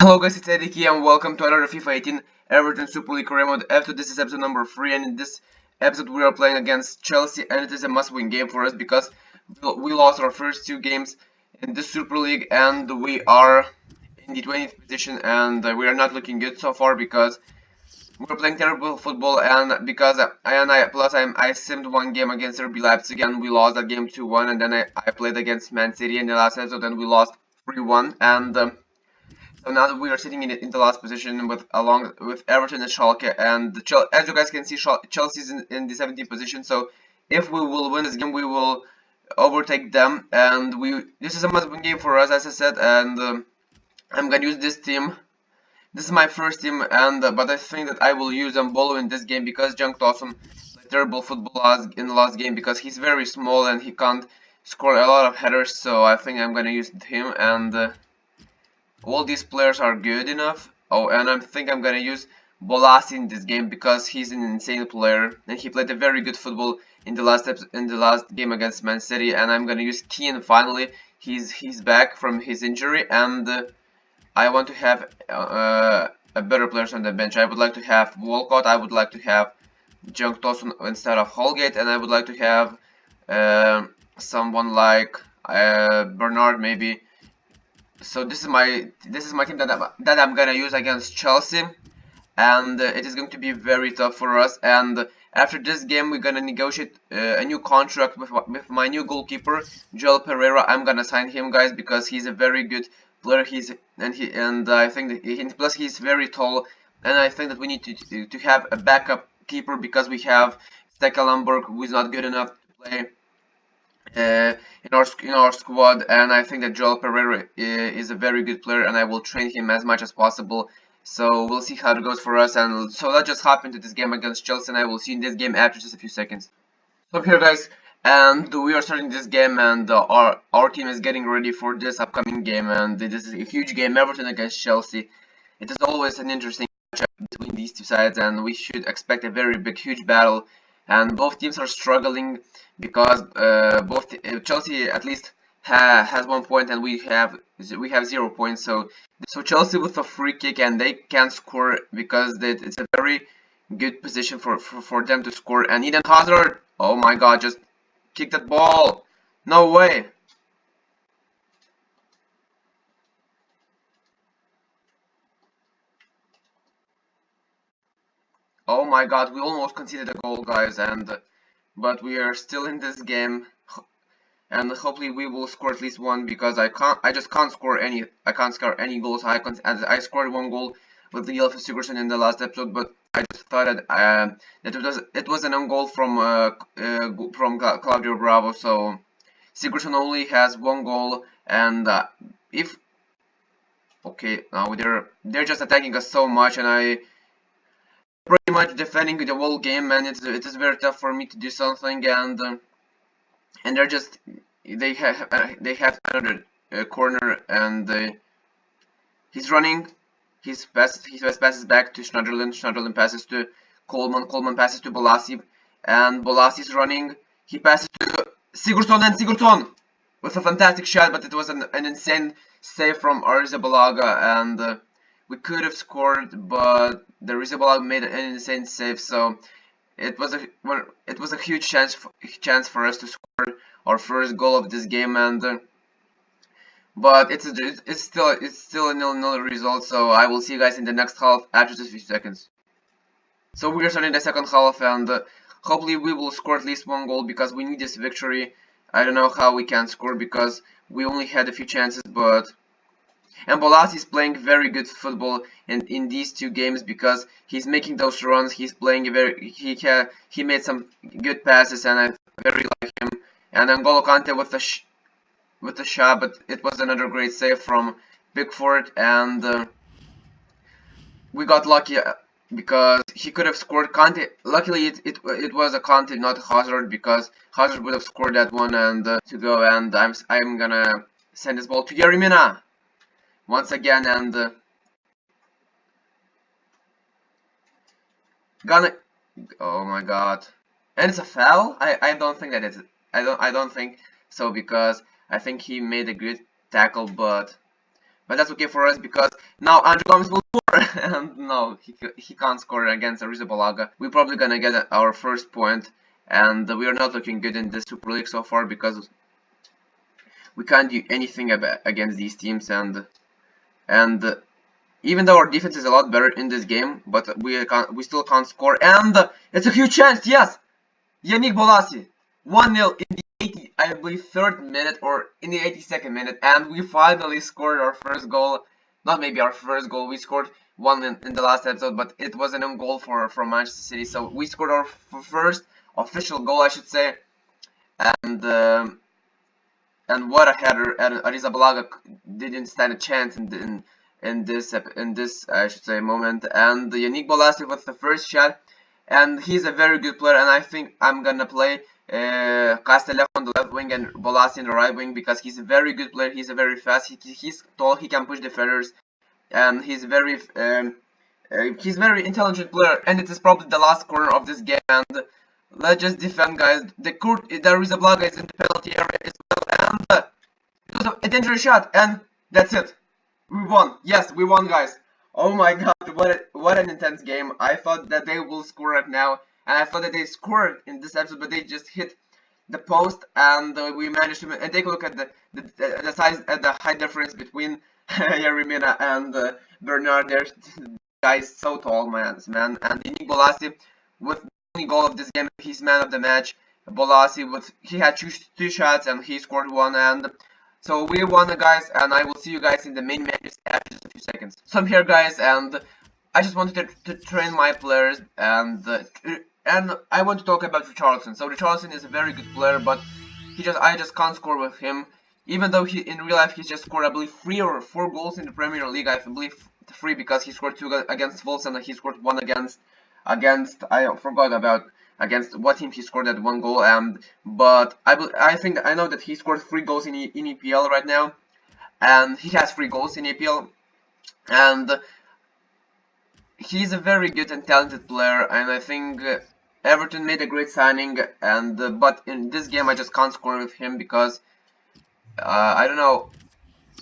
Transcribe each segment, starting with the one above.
Hello guys, it's Eddie here and welcome to another FIFA 18 Everton Super League career mode. After this is episode number 3, and in this episode we are playing against Chelsea, and it is a must-win game for us because we lost our first two games in this Super League and we are in the 20th position, and we are not looking good so far because we're playing terrible football, and because I simmed one game against RB Leipzig and we lost that game 2-1, and then I played against Man City in the last episode and we lost 3-1, and so now that we are sitting in the last position along with Everton and Schalke, and as you guys can see, Chelsea's in the 17th position. So if we will win this game, we will overtake them, and this is a must-win game for us, as I said. And I'm gonna use this team. This is my first team, and but I think that I will use Mbolo in this game because Junk Dawson played terrible football in the last game because he's very small and he can't score a lot of headers. So I think I'm gonna use him and. All these players are good enough. Oh, and I think I'm gonna use Bolasie in this game because he's an insane player and he played a very good football in the last game against Man City. And I'm gonna use Keane finally. He's back from his injury, and I want to have a better players on the bench. I would like to have Walcott. I would like to have Junk Dawson instead of Holgate, and I would like to have someone like Bernard maybe. So this is my team that I'm gonna use against Chelsea, and it is going to be very tough for us. And after this game, we're gonna negotiate a new contract with my new goalkeeper, Joel Pereira. I'm gonna sign him, guys, because he's a very good player. I think that plus he's very tall, and I think that we need to have a backup keeper because we have Stekelenburg, who is not good enough to play in our squad, and I think that Joel Pereira is a very good player, and I will train him as much as possible. So we'll see how it goes for us, and so let's just hop into this game against Chelsea, and I will see you in this game after just a few seconds. So I'm here, guys, and we are starting this game, and our team is getting ready for this upcoming game, and this is a huge game, Everton against Chelsea. It is always an interesting matchup between these two sides, and we should expect a very big, huge battle. And both teams are struggling because Chelsea at least has 1 point and we have 0 points. So Chelsea with a free kick, and they can't score because it's a very good position for them to score. And Eden Hazard, oh my God, just kick that ball! No way! Oh my God, we almost conceded a goal, guys, but we are still in this game, and hopefully we will score at least one because I just can't score any goals. I scored one goal with the Elf Sigurdsson in the last episode, but I just thought that it was an own goal from Claudio Bravo. So Sigurdsson only has one goal, and if okay, now they're just attacking us so much, and I pretty much defending the whole game, and it is very tough for me to do something, and they have another corner, and he's running. His passes back to Schneiderlin. Schneiderlin passes to Coleman. Coleman passes to Bolasie, and Bolasie's running. He passes to Sigurdsson, and Sigurdsson with a fantastic shot, but it was an insane save from Arrizabalaga, and we could have scored, but the Arrizabalaga made an insane save. So it was a huge chance for us to score our first goal of this game, and but it's still a 0-0 result. So I will see you guys in the next half after just a few seconds. So we are starting the second half, and hopefully we will score at least one goal because we need this victory. I don't know how we can score because we only had a few chances, and Bolasie is playing very good football in these two games because he's making those runs. He's playing he made some good passes, and I very like him. And N'Golo Kante with the shot, but it was another great save from Pickford, and we got lucky because he could have scored. Kante, luckily it was a Kante, not Hazard, because Hazard would have scored that one and to go. And I'm gonna send this ball to Yerry Mina once again, and gonna oh my God, and it's a foul. I don't think that it's I don't think so because I think he made a good tackle, but but that's okay for us because now Andrew Gomes will score, and no, he can't score against Arrizabalaga. We're probably gonna get our first point, and we are not looking good in this Super League so far because we can't do anything against these teams, and even though our defense is a lot better in this game, but we still can't score, and it's a huge chance. Yes, Yannick Bolasie, 1-0 in the 80, I believe, 3rd minute or in the 82nd minute, and we finally scored our first goal. Not maybe our first goal. We scored one in the last episode, but it was an own goal from Manchester City. So we scored our first official goal, I should say, and and what a header! Arrizabalaga didn't stand a chance in this I should say moment. And Yannick Bolasie with the first shot, and he's a very good player. And I think I'm gonna play Castellet on the left wing and Bolasie in the right wing because he's a very good player. He's a very fast. He's tall. He can push defenders, and he's very intelligent player. And it is probably the last corner of this game. And let's just defend, guys. Arrizabalaga is in the penalty area as well, and it was a dangerous shot, and that's it. We won. Yes, we won, guys. Oh my god, what an intense game. I thought that they will score it now, and I thought that they scored in this episode, but they just hit the post, and we managed to. And take a look at the size, the height difference between Yerimina and Bernard. There's guys so tall, man. And Yannick Bolasie with the only goal of this game, he's man of the match. Bolasie he had two shots and he scored one, and so we won, guys, and I will see you guys in the main menu after just a few seconds. So I'm here, guys, and I just wanted to train my players, and I want to talk about Richarlison. So Richarlison is a very good player, but I just can't score with him. Even though in real life he's just scored, I believe, 3 or 4 goals in the Premier League. I believe 3 because he scored 2 against Wolves and he scored 1 against I forgot about against what team he scored that 1 goal. But I know that he scored 3 goals in EPL right now, and he has 3 goals in EPL, and he's a very good and talented player. And I think Everton made a great signing, and but in this game I just can't score with him because I don't know.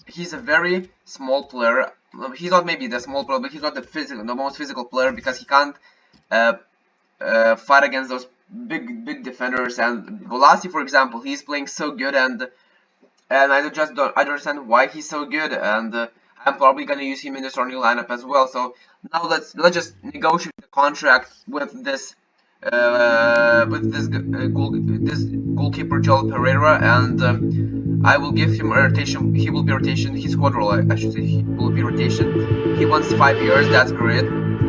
He's a very small player. He's not maybe the small player, but he's not the most physical player because he can't fight against those big defenders. And Bolasie, for example, he's playing so good, and I don't understand why he's so good. And I'm probably gonna use him in the starting lineup as well. So now let's just negotiate the contract with this goalkeeper Joel Pereira, and I will give him a rotation. He will be rotation. His squad role, I should say, he will be rotation. He wants 5 years. That's great.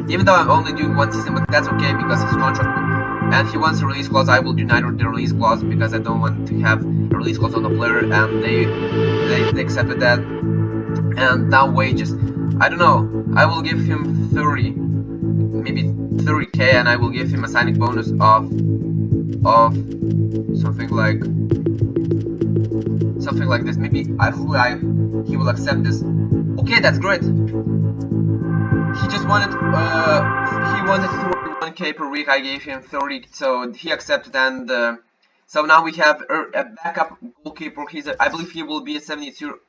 Even though I'm only doing 1 season, but that's okay because his contract. And he wants a release clause. I will deny the release clause because I don't want to have a release clause on the player, and they accepted that. And now wages, I don't know. I will give him 30, maybe 30k, and I will give him a signing bonus of something like this. Maybe he will accept this. Okay, that's great. He just wanted 31k per week. I gave him 30, so he accepted, and so now we have a backup goalkeeper. I believe he will be a 72.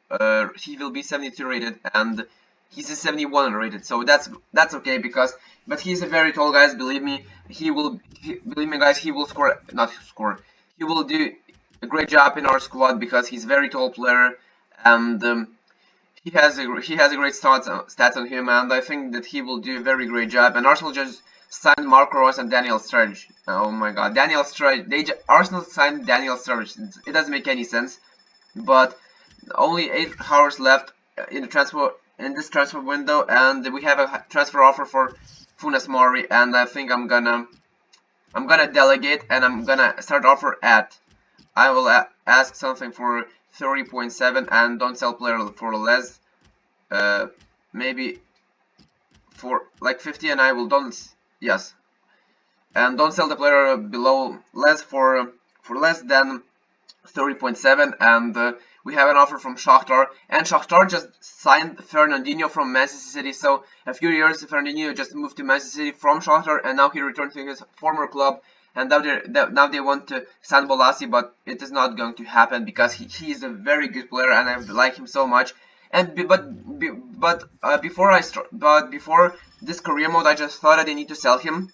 He will be 72 rated, and he's a 71 rated. So that's okay but he's a very tall guy. Believe me, guys. He will score. Not score. He will do a great job in our squad because he's a very tall player, and he has a great stats on him, and I think that he will do a very great job. And Arsenal just signed Marco Reus and Daniel Sturridge. Oh my God, Daniel Sturridge! Arsenal signed Daniel Sturridge. It doesn't make any sense, but only 8 hours left in this transfer window, and we have a transfer offer for Funes Mori, and I think I'm gonna delegate, and I'm gonna start offer at. I will ask something for 30.7 and don't sell player for less, maybe for like 50, and I will and don't sell the player below for less than 30.7, and we have an offer from Shakhtar, and Shakhtar just signed Fernandinho from Manchester City. So a few years Fernandinho just moved to Manchester City from Shakhtar, and now he returned to his former club. And now they want to sign Bolasie, but it is not going to happen because he is a very good player, and I like him so much. And before this career mode, I just thought I need to sell him.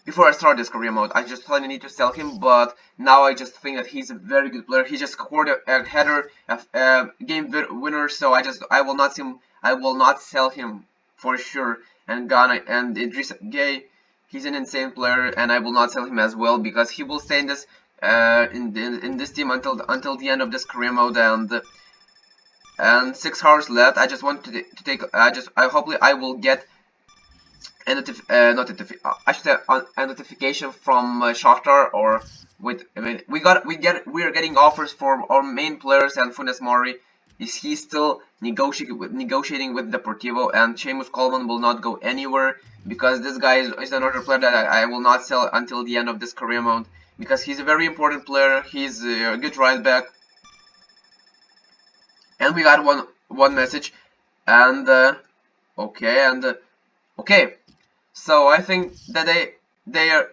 Before I start this career mode, I just thought I need to sell him, but now I just think that he's a very good player. He just scored a header, a game winner. So I will not sell him for sure. And Ghana and Idris Gay, he's an insane player, and I will not sell him as well because he will stay in this in this team until the end of this career mode. And 6 hours left. I just want to take. I hopefully I will get a I should say a notification from Shakhtar, or with I mean we are getting offers for our main players, and Funes Mori is he still negotiating with Deportivo, and Seamus Coleman will not go anywhere because this guy is another player that I will not sell until the end of this career mode because he's a very important player. He's a good right back. And we got one message, and okay. So I think that they are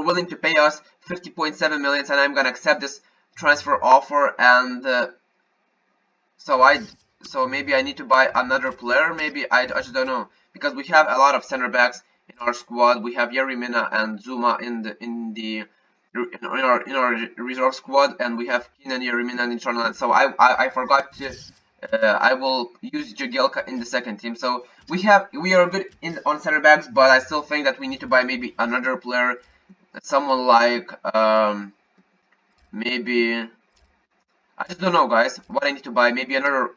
willing to pay us 50.7 million, and I'm gonna accept this transfer offer. And so maybe I need to buy another player. Maybe I just don't know because we have a lot of center backs in our squad. We have Yerry Mina and Zuma in our reserve squad, and we have Keenan, Yerry Mina, and internal. So I forgot to. I will use Jagielka in the second team. So we are good on center backs, but I still think that we need to buy maybe another player, someone like maybe I just don't know, guys. What I need to buy? Maybe another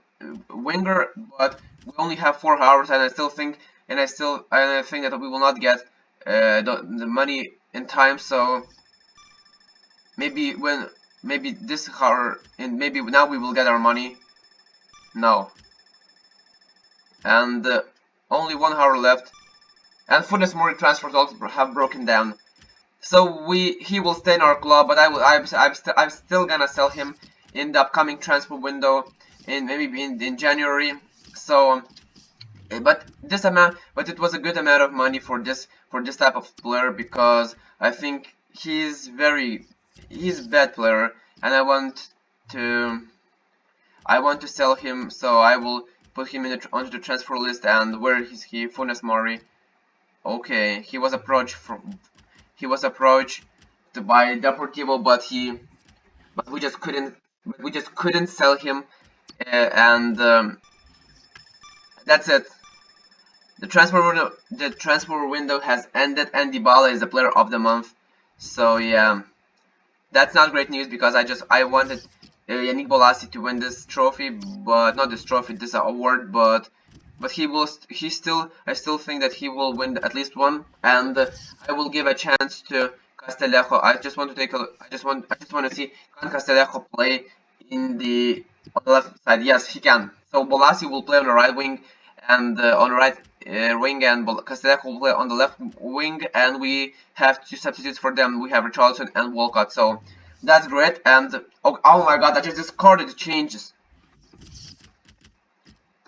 winger, but we only have 4 hours, and I think that we will not get the money in time. So maybe this hour, and maybe now we will get our money. No. And only 1 hour left. And Funes Mori transfers also have broken down. So he will stay in our club, but I'm still gonna sell him in the upcoming transfer window maybe in January. So but it was a good amount of money for this type of player because I think he's a bad player, and I want to sell him, so I will put him onto the transfer list. And where is he? Funes Mori. Okay, he was approached to buy Deportivo, but we just couldn't sell him, and that's it. The transfer window has ended, and Dybala is the player of the month. So yeah, that's not great news because I wanted Yannick Bolasie to win this trophy, but not this trophy, this award, but I still think that he will win at least one, and I will give a chance to Castillejo. I just want to see, can Castillejo play on the left side? Yes, he can. So Bolasie will play on the right wing, and on the right wing, and Castillejo will play on the left wing, and we have 2 substitutes for them. We have Richarlison and Walcott. So that's great. And oh my god, I just discarded the changes.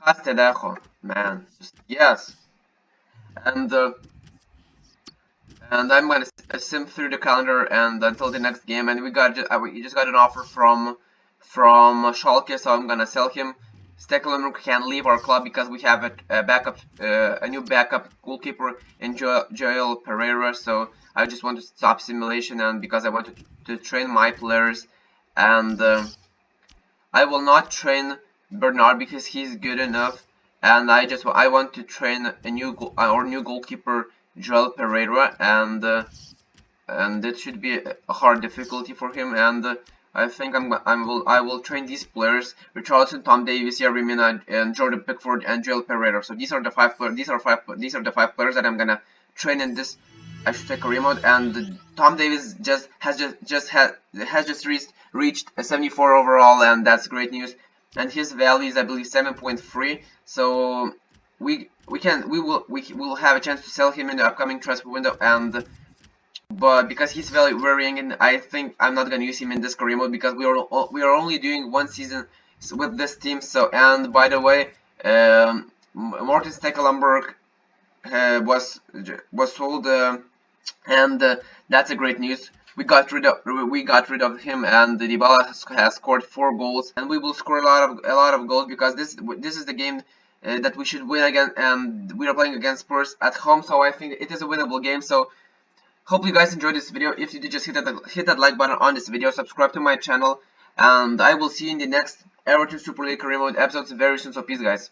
Castillejo, man, yes. And I'm gonna sim through the calendar and until the next game. And we just got an offer from Schalke, so I'm gonna sell him. Stekelenburg can leave our club because we have a new backup goalkeeper in Joel Pereira. So I just want to stop simulation, and because I want to train my players, and I will not train Bernard because he's good enough, and I want to train our new goalkeeper Joel Pereira, and it should be a hard difficulty for him. And I think I will train these players: Richarlison, Tom Davies, Yerry Mina, and Jordan Pickford, and Joel Pereira. So these are the 5 players. These are the 5 players that I'm gonna train in this, I should say, career mode. And Tom Davies has just reached a 74 overall, and that's great news. And his value is, I believe, 7.3. So we will have a chance to sell him in the upcoming transfer window, but because he's varying, and I think I'm not gonna use him in this career mode because we are only doing 1 season with this team. So, and by the way, Morten Stekelenburg was sold, and that's a great news we got rid of him, and Dybala has scored 4 goals, and we will score a lot of goals because this is the game that we should win again, and we are playing against Spurs at home, so I think it is a winnable game. So hope you guys enjoyed this video. If you did, just hit that like button on this video, subscribe to my channel, and I will see you in the next Everton Super League Career Mode episodes very soon. So peace, guys.